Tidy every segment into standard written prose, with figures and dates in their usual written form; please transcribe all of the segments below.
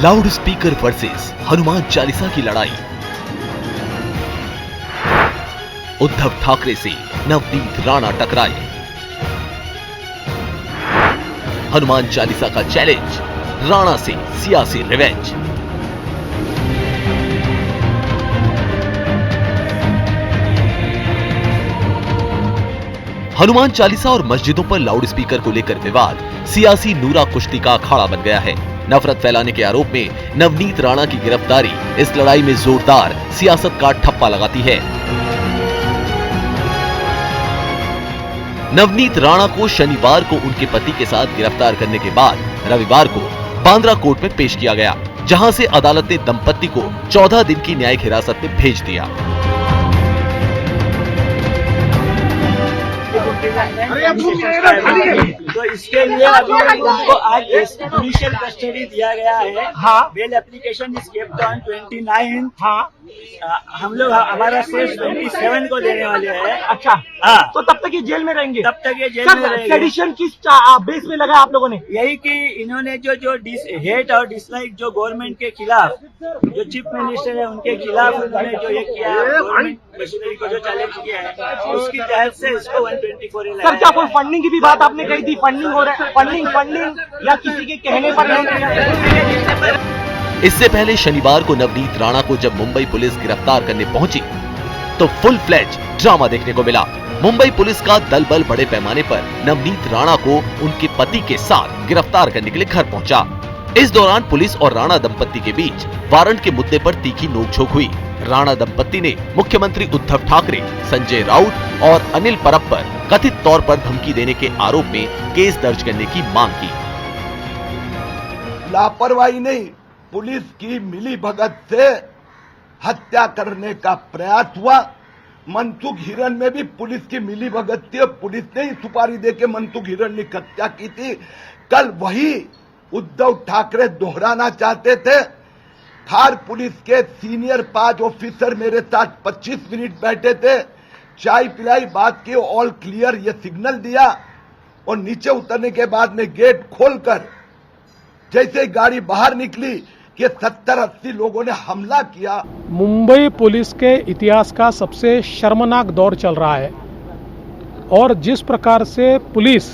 Loud speaker versus Hanuman Chalisa की लड़ाई। उद्धव ठाकरे से नवनीत राणा टकराए। हनुमान चालीसा का चैलेंज, राणा से सियासी रिवेंज। हनुमान चालीसा और मस्जिदों पर लाउड स्पीकर को लेकर विवाद सियासी नूरा कुश्ती का अखाड़ा बन गया है। नफरत फैलाने के आरोप में नवनीत राणा की गिरफ्तारी इस लड़ाई में जोरदार सियासत का ठप्पा लगाती है। नवनीत राणा को शनिवार को उनके पति के साथ गिरफ्तार करने के बाद रविवार को बांद्रा कोर्ट में पेश किया गया, जहां से अदालत ने दंपत्ति को 14 दिन की न्यायिक हिरासत में भेज दिया। तो इसके लिए अभी उनको आज जुडिशियल कस्टडी दिया गया है। हाँ, bail application is kept on 29। हाँ, हम लोग हमारा सोर्स 27 को देने वाले हैं। अच्छा, हाँ, तो तब तक ये जेल में रहेंगे? तब तक ये जेल में रहेंगे। सेडिशन किस बेस में लगा आप लोगों ने? यही कि इन्होंने जो हेट और डिसलाइक जो गवर्नमेंट के खिलाफ, जो चीफ मिनिस्टर है उनके खिलाफ उन्होंने जो ये किया, गवर्नमेंट मशीनरी को जो चैलेंज किया है, उसकी तहत से इसको 124 सर, क्या कोई फंडिंग की भी बात आपने कही थी? फंडिंग हो रहा है, फंडिंग या किसी के कहने पर नहीं? इससे पहले शनिवार को नवनीत राणा को जब मुंबई पुलिस गिरफ्तार करने पहुंची तो फुल फ्लेज ड्रामा देखने को मिला। मुंबई पुलिस का दल बल बड़े पैमाने पर नवनीत राणा को उनके पति के साथ गिरफ्तार करने के लिए घर पहुंचा। इस दौरान पुलिस और राणा दंपत्ति के बीच वारंट के मुद्दे पर तीखी नोकझोंक हुई। राणा दंपत्ति ने मुख्यमंत्री उद्धव ठाकरे, संजय राउत और अनिल परब पर कथित तौर पर धमकी देने के आरोप में केस दर्ज करने की मांग की। लापरवाही नहीं, पुलिस की मिलीभगत से हत्या करने का प्रयास हुआ। मनसुख हिरन में भी पुलिस की मिलीभगत थी, पुलिस ने ही सुपारी देके मनसुख हिरन की हत्या की थी। कल वही उद्धव ठाकरे दोहराना चाहते थे। खार पुलिस के सीनियर 5 ऑफिसर मेरे साथ 25 मिनट बैठे थे, चाय पिलाई, बात की, ऑल क्लियर ये सिग्नल दिया और नीचे उतरने के बाद में गेट खोलकर जैसे गाड़ी बाहर निकली कि 70-80 लोगों ने हमला किया। मुंबई पुलिस के इतिहास का सबसे शर्मनाक दौर चल रहा है और जिस प्रकार से पुलिस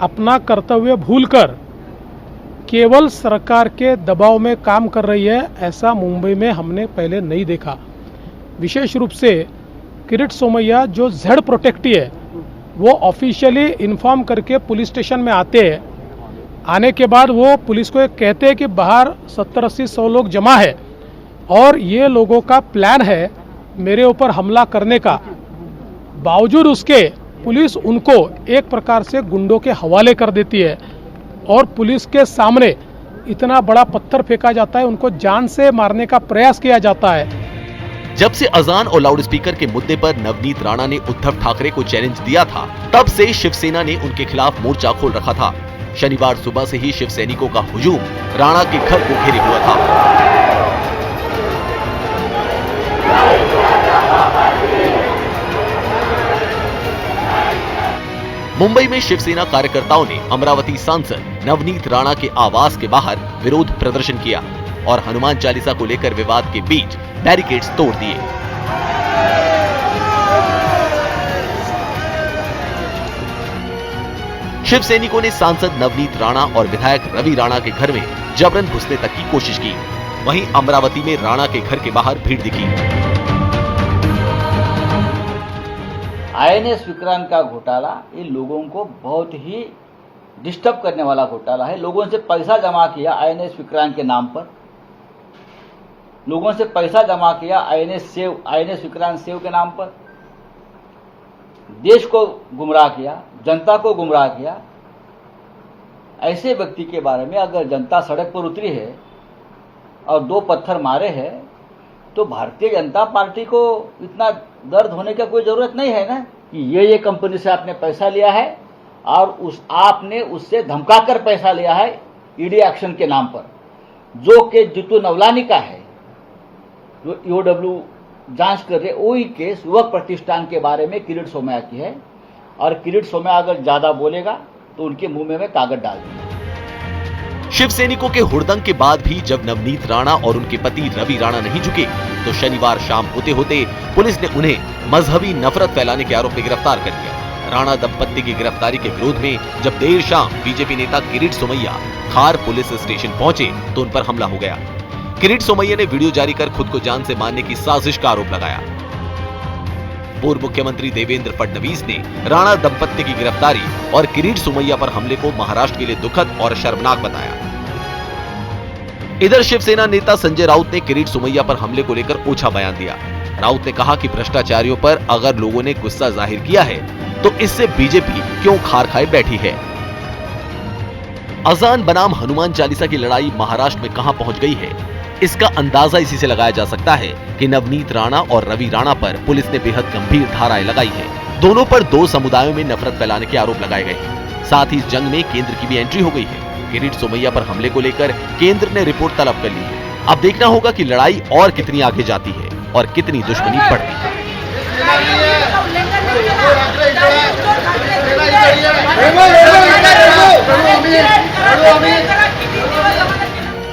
अपना कर्तव्य भूलकर केवल सरकार के दबाव में काम कर रही है, ऐसा मुंबई में हमने पहले नहीं देखा। विशेष रूप से किरीट सोमैया जो जेड प्रोटेक्टी है, वो ऑफिशियली इन्फॉर्म करके पुलिस स्टेशन में आते हैं। आने के बाद वो पुलिस को कहते हैं कि बाहर 70-80-100 लोग जमा है और ये लोगों का प्लान है मेरे ऊपर हमला करने का। बावजूद उसके पुलिस उनको एक प्रकार से गुंडों के हवाले कर देती है और पुलिस के सामने इतना बड़ा पत्थर फेंका जाता है, उनको जान से मारने का प्रयास किया जाता है। जब से अजान और लाउड स्पीकर के मुद्दे पर नवनीत राणा ने उद्धव ठाकरे को चैलेंज दिया था, तब से शिवसेना ने उनके खिलाफ मोर्चा खोल रखा था। शनिवार सुबह से ही शिव सैनिकों का हुजूम राणा के घर को घेरे हुआ था। मुंबई में शिवसेना कार्यकर्ताओं ने अमरावती सांसद नवनीत राणा के आवास के बाहर विरोध प्रदर्शन किया और हनुमान चालीसा को लेकर विवाद के बीच बैरिकेड्स तोड़ दिए। शिव सैनिकों ने सांसद नवनीत राणा और विधायक रवि राणा के घर में जबरन घुसने तक की कोशिश की। वहीं अमरावती में राणा के घर के बाहर भीड़ दिखी। INS विक्रांत का घोटाला ये लोगों को बहुत ही डिस्टर्ब करने वाला घोटाला है। लोगों से पैसा जमा किया INS विक्रांत के नाम पर, लोगों से पैसा जमा किया INS विक्रांत सेव के नाम पर, देश को गुमराह किया, जनता को गुमराह किया। ऐसे व्यक्ति के बारे में अगर जनता सड़क पर उतरी है और 2 पत्थर मारे हैं तो भारतीय जनता पार्टी को इतना दर्द होने का कोई जरूरत नहीं है ना कि ये कंपनी से आपने पैसा लिया है और आपने उससे धमकाकर पैसा लिया है ईडी एक्शन के नाम पर, जो कि जितू नवलानी का है, जो ईओडब्ल्यू जांच कर रहे। वही केस युवक प्रतिष्ठान के बारे में किरीट सोमैया की है और किरीट सोमैया अगर ज्यादा बोलेगा तो उनके मुंह में मैं कागज डाल दूंगा। शिव सैनिकों के हुड़दंग के बाद भी जब नवनीत राणा और उनके पति रवि राणा नहीं झुके तो शनिवार शाम होते होते पुलिस ने उन्हें मजहबी नफरत फैलाने के आरोप में गिरफ्तार कर लिया। राणा दंपत्ति की गिरफ्तारी के विरोध में जब देर शाम बीजेपी नेता किरीट सोमैया खार पुलिस स्टेशन पहुंचे तो उन पर हमला हो गया। किरीट सोमैया ने वीडियो जारी कर खुद को जान से मारने की साजिश का आरोप लगाया। पूर्व मुख्यमंत्री देवेंद्र फडणवीस ने राणा दंपत्ति की गिरफ्तारी और किरीट सोमैया पर हमले को महाराष्ट्र के लिए दुखद और शर्मनाक बताया। इधर शिवसेना नेता संजय राउत ने किरीट सोमैया पर हमले को लेकर ओछा बयान दिया। राउत ने कहा कि भ्रष्टाचारियों पर अगर लोगों ने गुस्सा जाहिर किया है तो इससे बीजेपी क्यों खार खाए बैठी है। अजान बनाम हनुमान चालीसा की लड़ाई महाराष्ट्र में कहां पहुंच गई है, इसका अंदाजा इसी से लगाया जा सकता है कि नवनीत राणा और रवि राणा पर पुलिस ने बेहद गंभीर धाराएं लगाई है। दोनों पर दो समुदायों में नफरत फैलाने के आरोप लगाए गए हैं। साथ ही इस जंग में केंद्र की भी एंट्री हो गई है। किरीट सोमैया पर हमले को लेकर केंद्र ने रिपोर्ट तलब कर ली है। अब देखना होगा कि लड़ाई और कितनी आगे जाती है और कितनी दुश्मनी बढ़ती है।